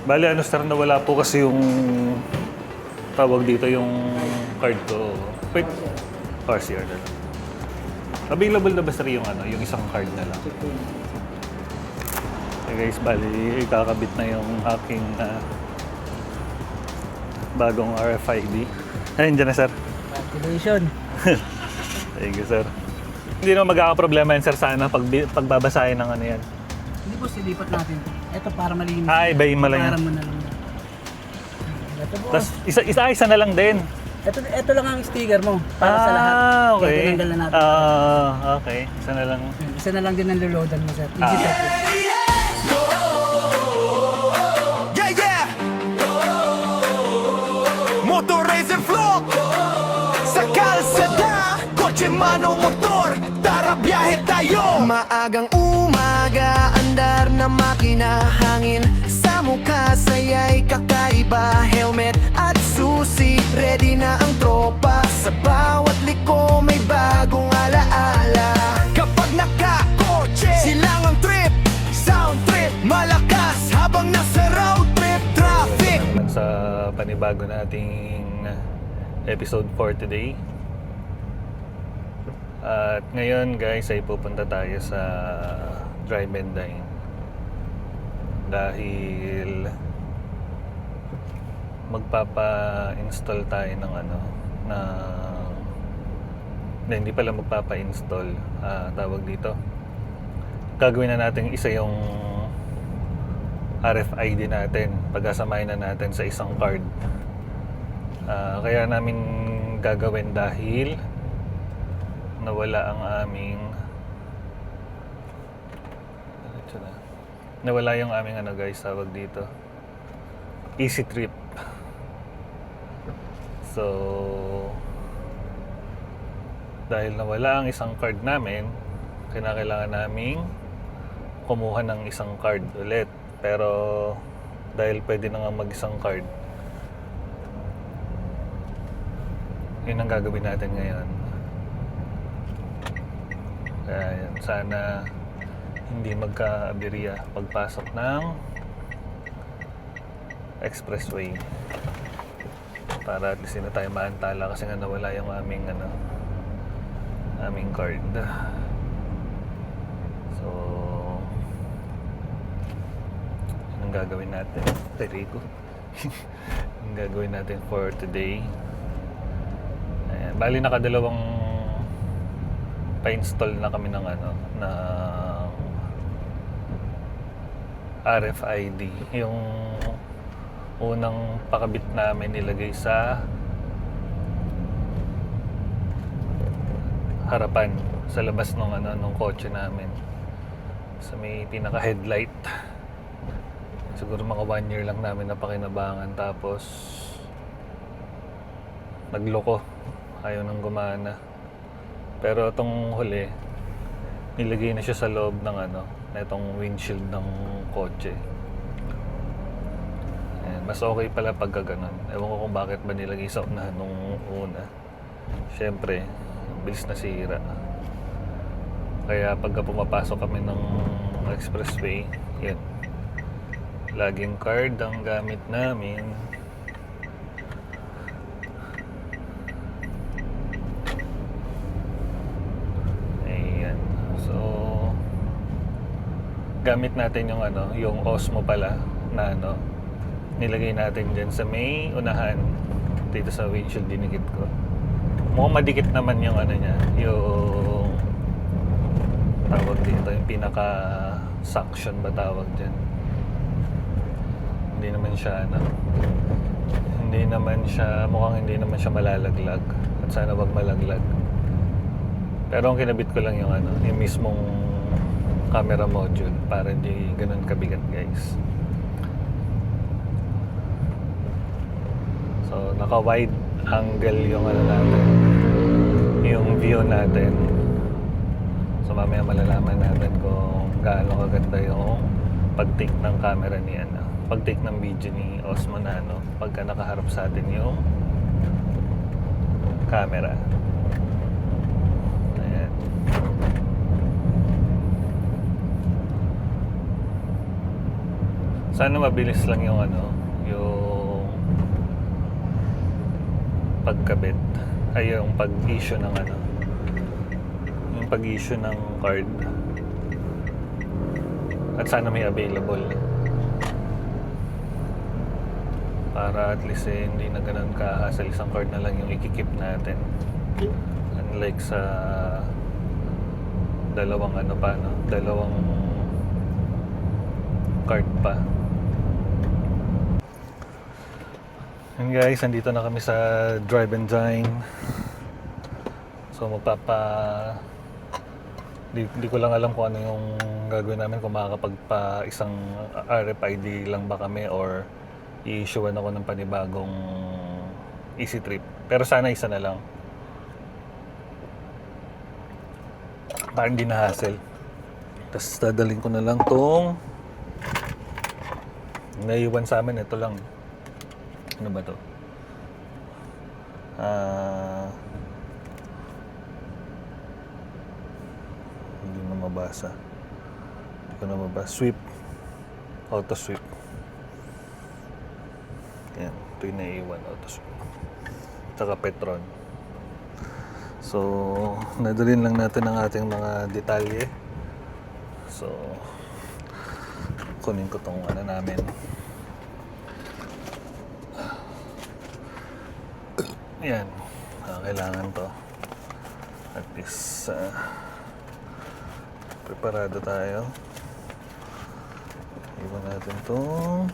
Bali, ano sir, nawala po kasi yung tawag dito yung card ko. Wait, RCR na lang. Available na ba sir yung ano, yung isang card na lang? Okay guys, bali, kakabit na yung aking bagong RFID. Ayun, dyan na sir. Congratulations. Thank you sir. Hindi naman magkakaproblema yan sir sana pagbabasahin ng ano yan. Hindi po, silipat natin. Ito para malinis. Ibahin mo lang yan. Para mo na lang. Ito po. Tapos isa na lang din. Ito lang ang sticker mo para sa lahat. Okay. Kaya tinanggal na natin. Okay. Isa na lang. Isa na lang din ang loloadan mo, sir. Easy step. Yeah, yeah! Motor Racer Float Sa kalsada Kotse mano motor Tara biyahe tayo Maagang umaga Andar na makina Hangin sa mukha Saya'y kakaiba Helmet at susi Ready na ang tropa Sa bawat liko May bagong alaala Kapag nakakotse Silang ang trip Sound trip Malakas habang nasa road trip Traffic Naman sa panibago nating episode for today. At ngayon guys ay pupunta tayo sa Drive and Dine dahil magpapa-install tayo ng ano na hindi pala magpapa-install tawag dito, gagawin na natin isa yung RFID natin, pagkasamahin na natin sa isang card. Kaya namin gagawin dahil nawala yung aming ano guys, tawag dito, Easy Trip. So dahil nawala ang isang card namin, kinakailangan naming kumuha ng isang card ulit. Pero dahil pwede na nga mag-isang card, yun ang gagawin natin ngayon. Kaya yan, sana hindi magka-aberya pagpasok ng expressway para at least na tayo maantala kasi nga nawala yung aming card. So ang gagawin natin, Perico. Ang gagawin natin for today. Ayan, bali nakadalawang pa-install na kami ng RFID. Yung unang pakabit namin nilagay sa harapan, sa labas ng kotse namin, sa may pinaka headlight. Siguro mga 1 year lang namin napakinabangan, tapos nagloko, ayaw nang gumana. Pero itong huli, nilagay na siya sa loob ng itong windshield ng kotse. Ayan, mas okay pala pagka ganun. Ewan ko kung bakit ba nilagay sa unahan nung una. Siyempre, bilis na sira. Kaya pagka pumapasok kami ng expressway, yan, laging card ang gamit namin. Ayan. So gamit natin yung yung Osmo pala na nilagay natin dyan sa may unahan dito sa windshield, dinikit ko. Mukhang madikit naman yung niya, yung tawag dito, yung pinaka suction ba tawag dyan. Hindi naman siya malalaglag, at sana wag malaglag. Pero ang kinabit ko lang yung yung mismong camera module para hindi ganun kabigat guys. So naka wide angle yung natin, yung view natin. So mamaya malalaman natin kung gaano kaganda yung pag-take ng camera ni pag-take ng video ni Osmo na pagka nakaharap sa atin yung camera. Ayan. Sana mabilis lang yung ano, yung pagkabit. Ay, yung pag-issue ng ano. Yung pag-issue ng card. At sana may available. Para at least hindi na ganun ka-hassle. Isang card na lang yung ikikip natin. Unlike sa dalawang ano pa, no? Dalawang card pa. And guys, andito na kami sa Drive and Dine. So di ko lang alam kung ano yung gagawin namin, kung makakapagpa isang RFID lang ba kami or i-issuean ako ng panibagong Easy Trip. Pero sana isa na lang. Parang hindi na hassle. Tapos dadalhin ko na lang tong naiwan sa amin. Ito lang. Ano ba to? Hindi na mabasa. Hindi ko na mabasa. Sweep. Auto sweep. Yan. Ito yung naiwan. Auto sweep. Tsaka Petron. So, nadalhin lang natin ang ating mga detalye. So, kunin ko tong ano namin. Yan. Kailangan to. At least, preparado tayo. Iwan natin tong...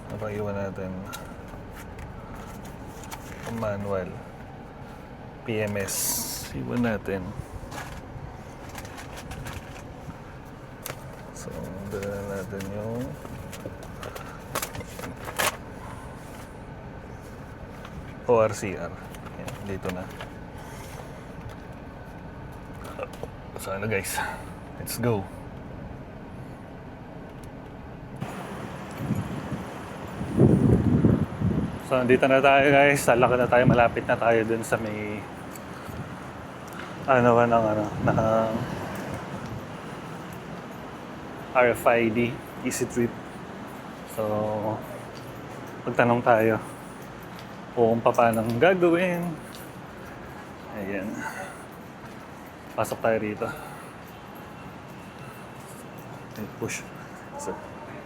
Ano bang iwan natin? Ang manual. PMS. Iwan natin. So, dala natin yung ORCR. Yan, dito na. So, ano guys? Let's go. So, nandito na tayo guys. Salaka na tayo. Malapit na tayo dun sa may ng RFID Easy Trip. So, pagtanong tayo kung paano gagawin. Ayan. Pasok tayo rito. Push. Sir.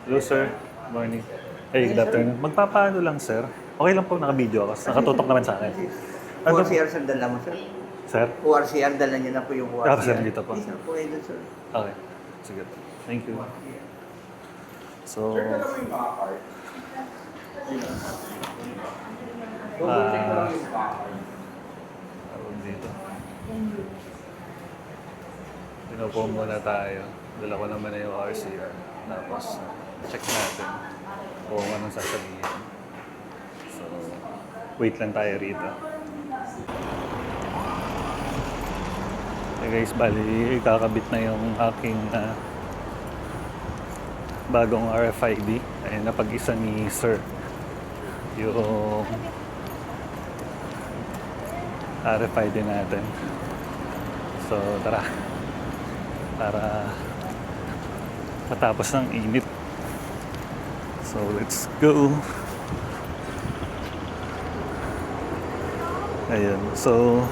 Hello sir. Morning. Hey, good afternoon. Magpapaano lang sir. Okay lang po, naka-video ako. Nakatutok naman sa akin. ORCR sir, dala mo sir. Sir? ORCR, dala niyo na po yung ORCR. Sir, dito po. Isa po kayo dun, sir. Okay. Sige po. Thank you. So, tawag dito. Pinupo muna tayo. Dala ko naman na yung RCR. Tapos, check natin kung anong sasabihin. So, wait lang tayo rito. Okay guys, bali kakabit na yung aking bagong RFID. Ayun, napag-isa ni Sir yung RFID natin. So tara, para matapos ng init. So let's go. Ayun, so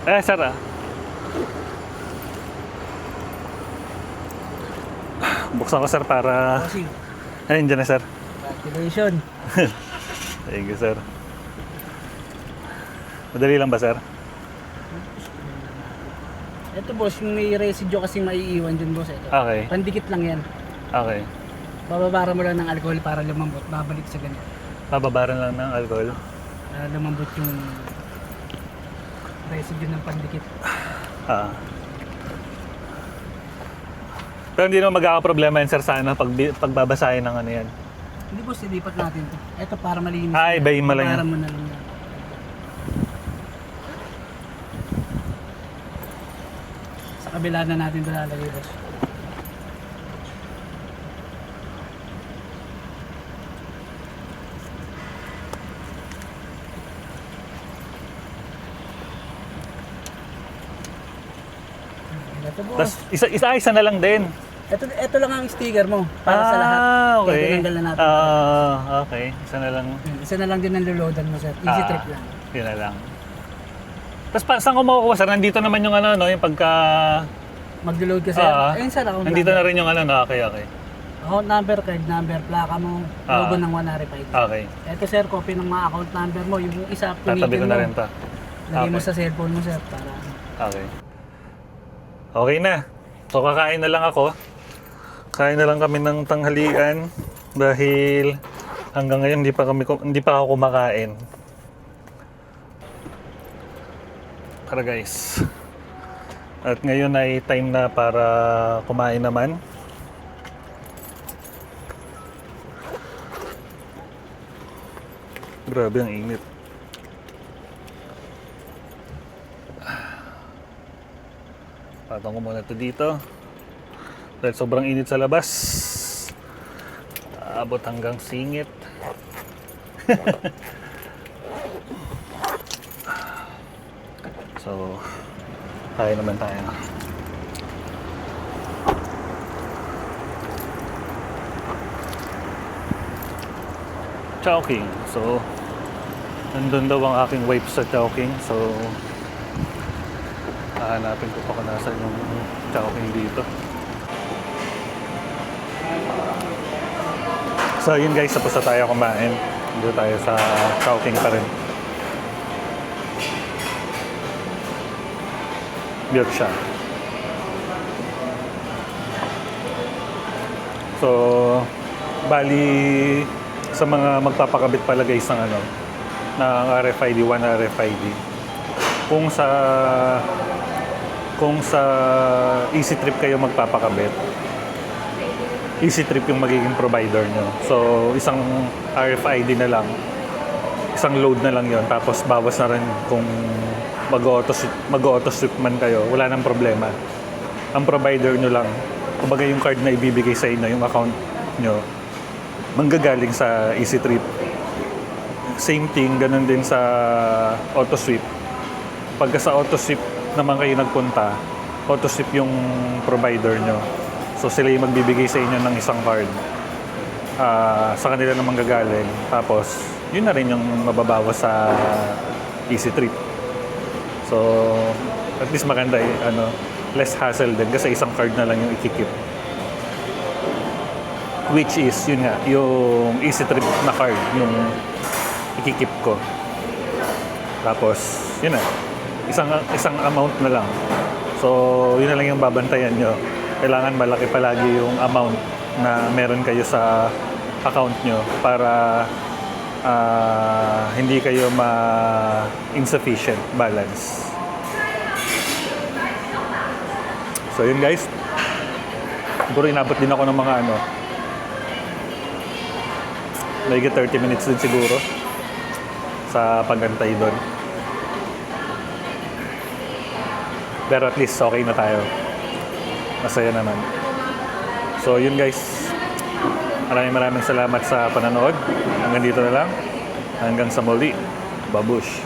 sir buksan ko sir para Bossing. ayun dyan na sir. Activation. Thank you sir. Madali lang ba sir? Ito boss, yung may residue kasing maiiwan dyan boss. Ito. Okay. Pandikit lang yan. Okay. Bababara mo lang ng alcohol para lumambot. Babalik sa ganito. Bababaran lang ng alcohol. Para lumambot yung residue ng pandikit. Pero hindi naman magkakaproblema yan sir sana pagbabasahin ng ano yan. Hindi boss, ilipat natin to. Ito para malinis. Ay, ibahin mo lang yan. Para mo na lang yan. Sa kabila na natin ito lalagay boss. Ito po. Tapos isa na lang din. Ito lang ang sticker mo para sa lahat. Okay. Kaya tinanggal na natin. Okay. Isa na lang. Isa na lang din ang luludan mo, sir. Easy trip lang. Yun na lang. Tapos saan ko makukuha, sir? Nandito naman yung ano, no? Yung pagka... Mag-load ka, sir. Ayun, sir, account Nandito number. na rin yung ano, no? Okay. Account number, card number, plaka mo, logo ng 1RFID. Okay. Ito, sir, copy ng mga account number mo. Yung isa, Tatabi punitin ko mo. na rin to. Lagay mo Okay. sa cellphone mo, sir, para... Okay. Okay na. So kakain na lang ako. Kain na lang kami ng tanghalian dahil hanggang ngayon hindi pa ako kumakain. Tara guys. At ngayon ay time na para kumain naman. Grabe ang init. Patong ko muna ito dito. Dahil sobrang init sa labas. Abot hanggang singit. So, kaya naman tayo. Chowking. So, nandun daw ang aking wife sa Chowking. So, hahanapin ko pa kung nasan yung Chowking dito. So yun guys, tapos na tayo kumain. Dito tayo sa Chowking pa rin. Built siya. So, bali sa mga magpapakabit pala guys ng ano, ng RFID, 1 RFID. Kung sa Easy Trip kayo magpapakabit, Easy Trip yung magiging provider nyo. So, isang RFID na lang, isang load na lang yon. Tapos bawas na rin kung mag-auto-sweep man kayo, wala nang problema. Ang provider nyo lang, kumbaga yung card na ibibigay sa inyo, yung account nyo, manggagaling sa Easy Trip. Same thing, ganun din sa auto-sweep. Pagka sa auto-sweep naman kayo nagpunta, auto-sweep yung provider nyo. So sila yung magbibigay sa inyo ng isang card. Sa kanila naman gagaling. Tapos, yun na rin yung mababawas sa Easy Trip. So, at least maganda less hassle din kasi isang card na lang yung ikikip. Which is, yun nga, yung Easy Trip na card, yung ikikip ko. Tapos, yun na, isang amount na lang. So, yun na lang yung babantayan nyo. Kailangan malaki palagi yung amount na meron kayo sa account nyo para hindi kayo insufficient balance. So yun guys, siguro inabot din ako ng mga mahigit 30 minutes din siguro sa pagantay doon. Pero at least okay na tayo. Masaya naman. So yun guys, maraming salamat sa panonood. Hanggang dito na lang. Hanggang sa muli. Babush.